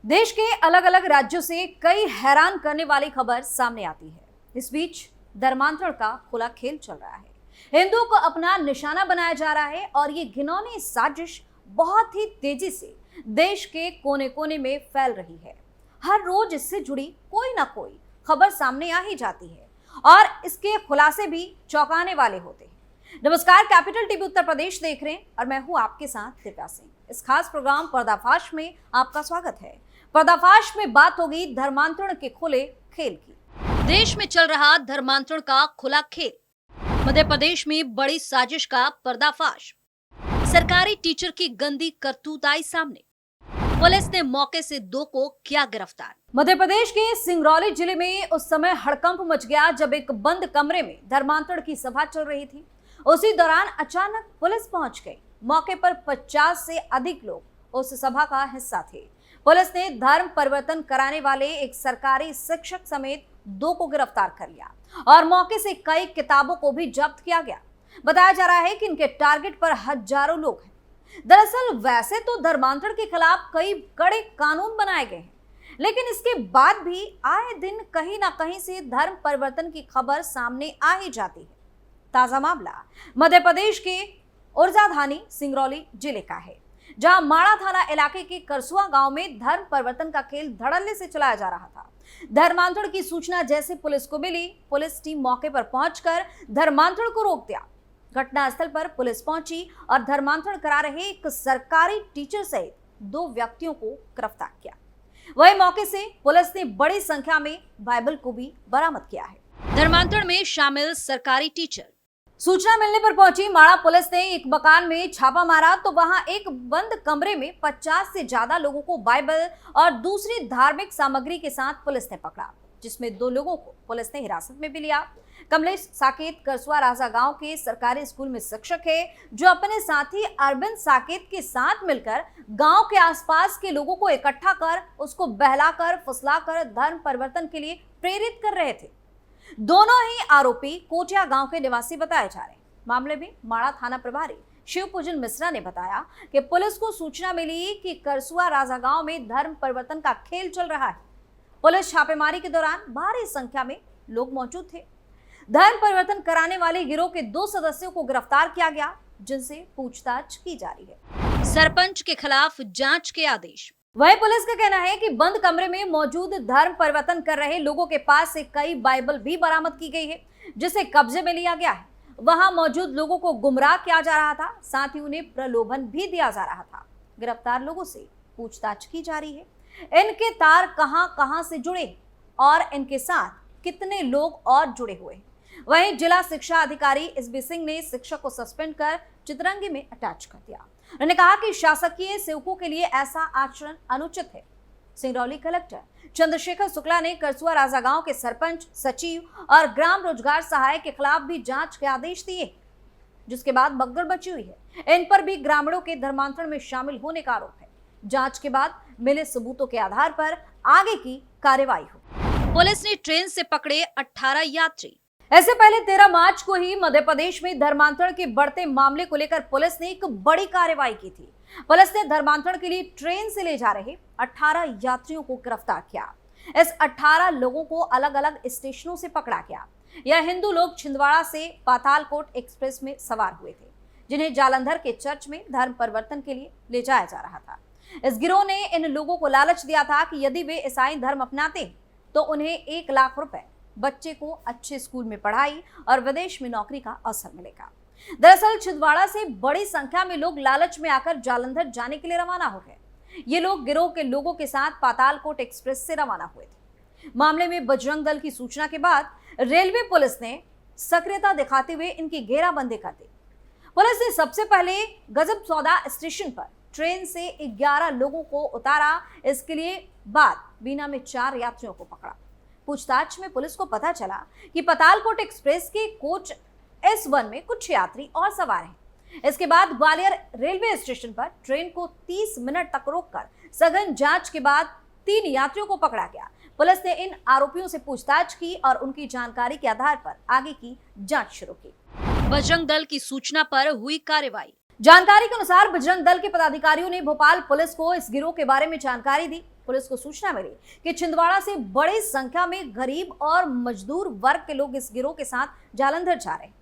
देश के अलग अलग राज्यों से कई हैरान करने वाली खबर सामने आती है। इस बीच धर्मांतरण का खुला खेल चल रहा है। हिंदुओं को अपना निशाना बनाया जा रहा है और ये घिनौनी साजिश बहुत ही तेजी से देश के कोने कोने में फैल रही है। हर रोज इससे जुड़ी कोई ना कोई खबर सामने आ ही जाती है और इसके खुलासे भी चौंकाने वाले होते हैं। नमस्कार, कैपिटल टीवी उत्तर प्रदेश देख रहे हैं और मैं हूं आपके साथ दिव्या सिंह। इस खास प्रोग्राम पर्दाफाश में आपका स्वागत है। पर्दाफाश में बात होगी धर्मांतरण के खुले खेल की। देश में चल रहा धर्मांतरण का खुला खेल। मध्य प्रदेश में बड़ी साजिश का पर्दाफाश। सरकारी टीचर की गंदी करतूत आई सामने। पुलिस ने मौके से 2 को किया गिरफ्तार। मध्य प्रदेश के सिंगरौली जिले में उस समय हड़कंप मच गया जब एक बंद कमरे में धर्मांतरण की सभा चल रही थी। उसी दौरान अचानक पुलिस पहुंच गई। मौके पर 50 से अधिक लोग उस सभा का हिस्सा थे। पुलिस ने धर्म परिवर्तन कराने वाले एक सरकारी शिक्षक समेत 2 को गिरफ्तार कर लिया और मौके से कई किताबों को भी जब्त किया गया। बताया जा रहा है कि इनके टारगेट पर हजारों लोग हैं। दरअसल वैसे तो धर्मांतरण के खिलाफ कई कड़े कानून बनाए गए हैं, लेकिन इसके बाद भी आए दिन कहीं ना कहीं से धर्म परिवर्तन की खबर सामने आ ही जाती है। ताजा मामला मध्य प्रदेश के उर्जाधानी सिंगरौली जिले का है, जहां माड़ा थाना इलाके के करसुआ गांव में धर्म परिवर्तन का खेल धड़ल्ले से चलाया जा रहा था। धर्मांतरण की सूचना जैसे पुलिस को मिली, पुलिस टीम मौके पर पहुंचकर धर्मांतरण को रोक दिया। घटनास्थल पर पुलिस पहुंची और धर्मांतरण करा रहे एक सरकारी टीचर सहित 2 व्यक्तियों को गिरफ्तार किया। वहीं मौके से पुलिस ने बड़ी संख्या में बाइबल को भी बरामद किया है। धर्मांतरण में शामिल सरकारी टीचर। सूचना मिलने पर पहुंची माड़ा पुलिस ने एक मकान में छापा मारा तो वहां एक बंद कमरे में 50 से ज्यादा लोगों को बाइबल और दूसरी धार्मिक सामग्री के साथ पुलिस ने पकड़ा, जिसमें 2 लोगों को पुलिस ने हिरासत में भी लिया। कमलेश साकेत करसुआ राजा गांव के सरकारी स्कूल में शिक्षक है, जो अपने साथी अरविंद साकेत के साथ मिलकर गांव के आसपास के लोगों को इकट्ठा कर उसको बहलाकर फुसलाकर धर्म परिवर्तन के लिए प्रेरित कर रहे थे। दोनों ही आरोपी कोटिया गांव के निवासी बताए जा रहे हैं। मामले में माड़ा थाना प्रभारी शिव पूजन मिश्रा ने बताया कि पुलिस को सूचना मिली कि करसुआ राजा गांव में धर्म परिवर्तन का खेल चल रहा है। पुलिस छापेमारी के दौरान भारी संख्या में लोग मौजूद थे। धर्म परिवर्तन कराने वाले गिरोह के 2 सदस्यों को गिरफ्तार किया गया, जिनसे पूछताछ की जा रही है। सरपंच के खिलाफ जांच के आदेश। वही पुलिस का कहना है कि बंद कमरे में मौजूद धर्म परिवर्तन कर रहे लोगों के पास से कई बाइबल भी बरामद की गई है, जिसे कब्जे में लिया गया है। वहां मौजूद लोगों को गुमराह किया जा रहा था, साथ ही उन्हें प्रलोभन भी दिया जा रहा था। गिरफ्तार लोगों से पूछताछ की जा रही है। इनके तार कहां से जुड़े और इनके साथ कितने लोग और जुड़े हुए हैं। वहीं जिला शिक्षा अधिकारी एसबी सिंह ने शिक्षक को सस्पेंड कर चितरंगी में अटैच कर दिया। उन्होंने कहा कि शासकीय सेवकों के लिए ऐसा आचरण अनुचित है। सिंगरौली कलेक्टर चंद्रशेखर शुक्ला ने करसुआ राजा गांव के सरपंच, सचिव और ग्राम रोजगार सहायक के खिलाफ भी जांच के आदेश दिए, जिसके बाद भगदड़ मची हुई है। इन पर भी ग्रामीणों के धर्मांतरण में शामिल होने का आरोप है। जांच के बाद मिले सबूतों के आधार पर आगे की कार्रवाई हो। पुलिस ने ट्रेन से पकड़े 18 यात्री। ऐसे पहले 13 मार्च को ही मध्य प्रदेश में धर्मांतरण के बढ़ते मामले को लेकर पुलिस ने एक बड़ी कार्रवाई की थी। पुलिस ने धर्मांतरण के लिए ट्रेन से ले जा रहे 18 यात्रियों को गिरफ्तार किया। इस 18 लोगों को अलग अलग स्टेशनों से पकड़ा गया। यह हिंदू लोग छिंदवाड़ा से पातालकोट एक्सप्रेस में सवार हुए थे, जिन्हें जालंधर के चर्च में धर्म परिवर्तन के लिए ले जाया जा रहा था। इस गिरोह ने इन लोगों को लालच दिया था कि यदि वे ईसाई धर्म अपनाते तो उन्हें 1 लाख रुपए, बच्चे को अच्छे स्कूल में पढ़ाई और विदेश में नौकरी का अवसर मिलेगा। दरअसल छिंदवाड़ा से बड़ी संख्या में लोग लालच में आकर जालंधर जाने के लिए रवाना हो गए। ये लोग गिरोह के लोगों के साथ पातालकोट एक्सप्रेस से रवाना हुए थे। मामले में बजरंग दल की सूचना के बाद रेलवे पुलिस ने सक्रियता दिखाते हुए इनकी घेराबंदी कर दी। पुलिस ने सबसे पहले गजब सौदा स्टेशन पर ट्रेन से 11 लोगों को उतारा। इसके लिए बाद बीना में 4 यात्रियों को पकड़ा। पूछताछ में पुलिस को पता चला कि पातालकोट एक्सप्रेस के कोच S1 में कुछ यात्री और सवार हैं। इसके बाद ग्वालियर रेलवे स्टेशन पर ट्रेन को 30 मिनट तक रोककर सघन जांच के बाद 3 यात्रियों को पकड़ा गया। पुलिस ने इन आरोपियों से पूछताछ की और उनकी जानकारी के आधार पर आगे की जांच शुरू की। बजरंग दल की सूचना पर हुई कार्रवाई। जानकारी के अनुसार बजरंग दल के पदाधिकारियों ने भोपाल पुलिस को इस गिरोह के बारे में जानकारी दी। पुलिस को सूचना मिली कि छिंदवाड़ा से बड़ी संख्या में गरीब और मजदूर वर्ग के लोग इस गिरोह के साथ जालंधर जा रहे हैं।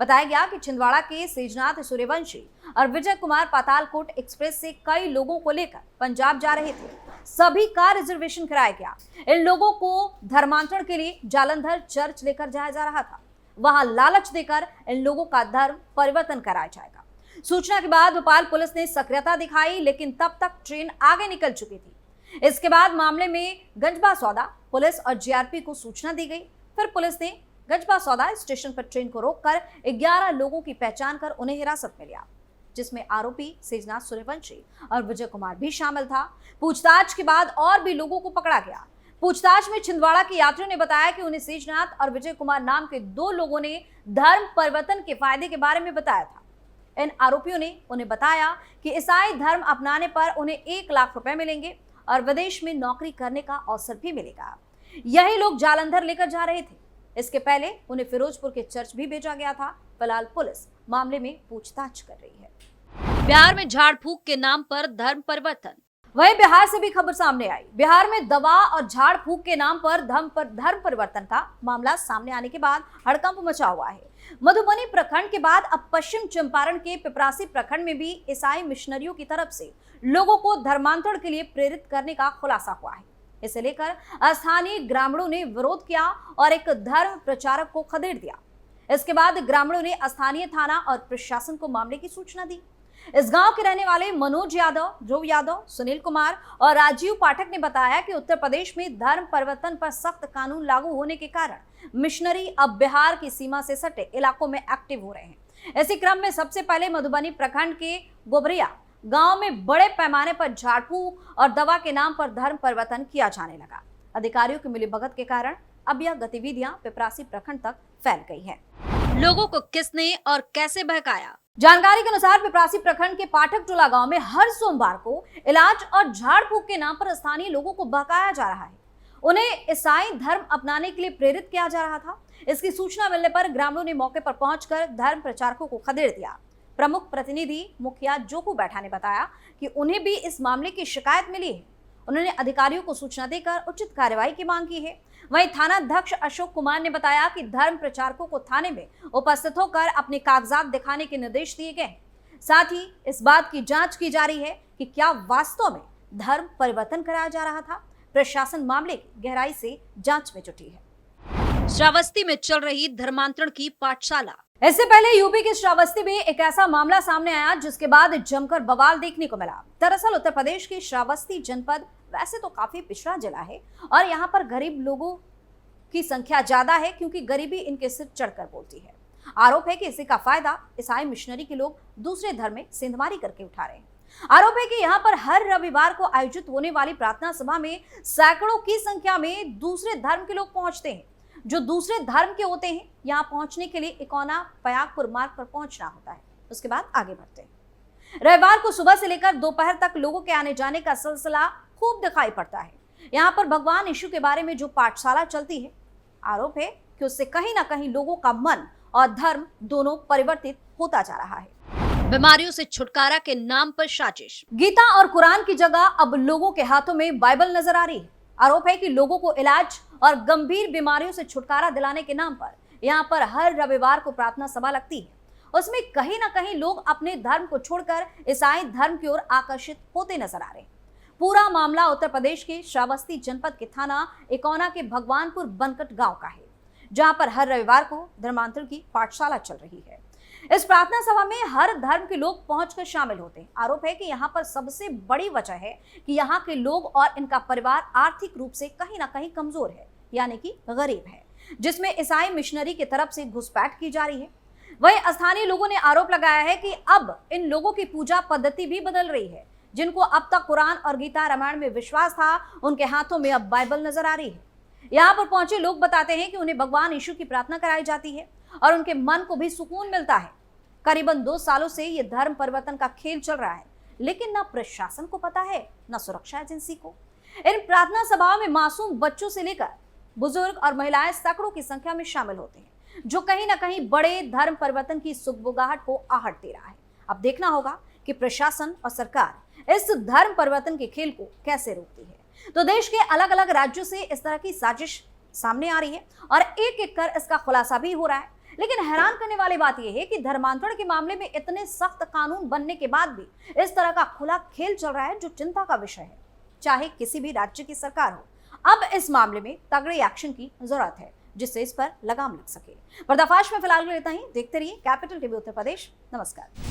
बताया गया कि छिंदवाड़ा के सेजनाथ सूर्यवंशी और विजय कुमार पातालकोट एक्सप्रेस से कई लोगों को लेकर पंजाब जा रहे थे। सभी का रिजर्वेशन कराया गया। इन लोगों को धर्मांतरण के लिए जालंधर चर्च लेकर जाया जा रहा था। वहां लालच देकर इन लोगों का धर्म परिवर्तन कराया जाएगा। सूचना के बाद भोपाल पुलिस ने सक्रियता दिखाई, लेकिन तब तक ट्रेन आगे निकल चुकी थी। इसके बाद मामले में गंजबासौदा पुलिस और जीआरपी को सूचना दी गई। फिर पुलिस ने गंजबासौदा स्टेशन पर ट्रेन को रोककर 11 लोगों की पहचान कर उन्हें हिरासत में लिया, जिसमें आरोपी सेजनाथ सूर्यवंशी और विजय कुमार भी शामिल था। पूछताछ के बाद और भी लोगों को पकड़ा गया। पूछताछ में छिंदवाड़ा के यात्रियों ने बताया कि उन्हें सेजनाथ और विजय कुमार नाम के 2 लोगों ने धर्म परिवर्तन के फायदे के बारे में बताया था। इन आरोपियों ने उन्हें बताया कि ईसाई धर्म अपनाने पर उन्हें 1 लाख रुपए मिलेंगे और विदेश में नौकरी करने का अवसर भी मिलेगा। यही लोग जालंधर लेकर जा रहे थे। इसके पहले उन्हें फिरोजपुर के चर्च भी भेजा गया था। फिलहाल पुलिस मामले में पूछताछ कर रही है। बिहार में झाड़ फूक के नाम पर धर्म परिवर्तन। वहीं बिहार से भी खबर सामने आई। बिहार में दवा और झाड़ फूक के नाम पर धर्म परिवर्तन का मामला सामने आने के बाद हड़कंप मचा हुआ है। मधुबनी प्रखंड के बाद अब पश्चिम चंपारण के पिपरासी प्रखंड में भी ईसाई मिशनरियों की तरफ से लोगों को धर्मांतरण के लिए प्रेरित करने का खुलासा हुआ है। इसे लेकर स्थानीय ग्रामीणों ने विरोध किया और एक धर्म प्रचारक को खदेड़ दिया। इसके बाद ग्रामीणों ने स्थानीय थाना और प्रशासन को मामले की सूचना दी। इस गांव के रहने वाले मनोज यादव, ध्रुव यादव, सुनील कुमार और राजीव पाठक ने बताया कि उत्तर प्रदेश में धर्म परिवर्तन पर सख्त कानून लागू होने के कारण मिशनरी अब बिहार की सीमा से सटे इलाकों में एक्टिव हो रहे हैं। इसी क्रम में सबसे पहले मधुबनी प्रखंड के गोबरिया गांव में बड़े पैमाने पर झाड़ फूक और दवा के नाम पर धर्म परिवर्तन किया जाने लगा। अधिकारियों की मिलीभगत के कारण अब यह गतिविधियां पिपरासी प्रखंड तक फैल गई है। लोगों को किसने और कैसे बहकाया? जानकारी के अनुसार पिपरासी प्रखंड के पाठक टोला गांव में हर सोमवार को इलाज और झाड़ फूक के नाम पर स्थानीय लोगों को बहकाया जा रहा है। उन्हें ईसाई धर्म अपनाने के लिए प्रेरित किया जा रहा था। इसकी सूचना मिलने पर ग्रामीणों ने मौके पर पहुंचकर धर्म प्रचारकों को खदेड़ दिया। प्रमुख प्रतिनिधि मुखिया जोकू बैठा ने बताया कि उन्हें भी इस मामले की शिकायत मिली है। उन्होंने अधिकारियों को सूचना देकर उचित कार्रवाई की मांग की है। वहीं थाना अध्यक्ष अशोक कुमार ने बताया कि धर्म प्रचारकों को थाने में उपस्थित होकर अपने कागजात दिखाने के निर्देश दिए गए। साथ ही इस बात की जांच की जा रही है कि क्या वास्तव में धर्म परिवर्तन कराया जा रहा था। प्रशासन मामले की गहराई से जांच में जुटी है। श्रावस्ती में चल रही धर्मांतरण की पाठशाला। इससे पहले यूपी के श्रावस्ती में एक ऐसा मामला सामने आया जिसके बाद जमकर बवाल देखने को मिला। दरअसल उत्तर प्रदेश के श्रावस्ती जनपद वैसे तो काफी पिछड़ा जिला है और यहाँ पर गरीब लोगों की संख्या ज्यादा है, क्योंकि गरीबी इनके सिर चढ़कर बोलती है। आरोप है कि इसी का फायदा ईसाई मिशनरी के लोग दूसरे धर्म में सेंधमारी करके उठा रहे हैं। आरोप है कि यहाँ पर हर रविवार को आयोजित होने वाली प्रार्थना सभा में सैकड़ों की संख्या में दूसरे धर्म के लोग पहुंचते हैं। जो दूसरे धर्म के होते हैं, यहाँ पहुंचने के लिए इकोना पयागपुर मार्ग पर पहुंचना होता है, उसके बाद आगे बढ़ते हैं। रविवार को सुबह से लेकर दोपहर तक लोगों के आने जाने का सिलसिला खूब दिखाई पड़ता है। यहाँ पर भगवान यीशु के बारे में जो पाठशाला चलती है, आरोप है कि उससे कहीं ना कहीं लोगों का मन और धर्म दोनों परिवर्तित होता जा रहा है। बीमारियों से छुटकारा के नाम पर साजिश। गीता और कुरान की जगह अब लोगों के हाथों में बाइबल नजर आ रही है। आरोप है कि लोगों को इलाज और गंभीर बीमारियों से छुटकारा दिलाने के नाम पर यहाँ पर हर रविवार को प्रार्थना सभा लगती है। उसमें कहीं ना कहीं लोग अपने धर्म को छोड़कर ईसाई धर्म की ओर आकर्षित होते नजर आ रहे हैं। पूरा मामला उत्तर प्रदेश के श्रावस्ती जनपद के थाना इकोना के भगवानपुर बनकट गांव का है, जहां पर हर रविवार को धर्मांतरण की पाठशाला चल रही है। इस प्रार्थना सभा में हर धर्म के लोग पहुंचकर शामिल होते हैं। आरोप है कि यहाँ पर सबसे बड़ी वजह है कि यहाँ के लोग और इनका परिवार आर्थिक रूप से कहीं ना कहीं कमजोर है, यानी कि गरीब है, जिसमें ईसाई मिशनरी की तरफ से घुसपैठ की जा रही है। वहीं स्थानीय लोगों ने आरोप लगाया है कि अब इन लोगों की पूजा पद्धति भी बदल रही है। जिनको अब तक कुरान और गीता रामायण में विश्वास था, उनके हाथों में अब बाइबल नजर आ रही है। यहाँ पर पहुंचे लोग बताते हैं कि उन्हें भगवान यीशु की प्रार्थना कराई जाती है और उनके मन को भी सुकून मिलता है। करीबन 2 सालों से ये धर्म परिवर्तन का खेल चल रहा है, लेकिन न प्रशासन को पता है न सुरक्षा एजेंसी को। इन प्रार्थना सभाओं में मासूम बच्चों से लेकर बुजुर्ग और महिलाएं सैकड़ों की संख्या में शामिल होते हैं, जो कहीं ना कहीं बड़े धर्म परिवर्तन की सुगबुगाहट को आहट दे रहा है। अब देखना होगा कि प्रशासन और सरकार इस धर्म परिवर्तन के खेल को कैसे रोकती है। तो देश के अलग अलग राज्यों से इस तरह की साजिश सामने आ रही है और एक एक कर इसका खुलासा भी हो रहा है। लेकिन हैरान करने वाली बात यह है कि धर्मांतरण के मामले में इतने सख्त कानून बनने के बाद भी इस तरह का खुला खेल चल रहा है, जो चिंता का विषय है, चाहे किसी भी राज्य की सरकार हो। अब इस मामले में तगड़े एक्शन की जरूरत है, जिससे इस पर लगाम लग सके। पर्दाफाश में फिलहाल इतना ही। देखते रहिए कैपिटल टीवी उत्तर प्रदेश। नमस्कार।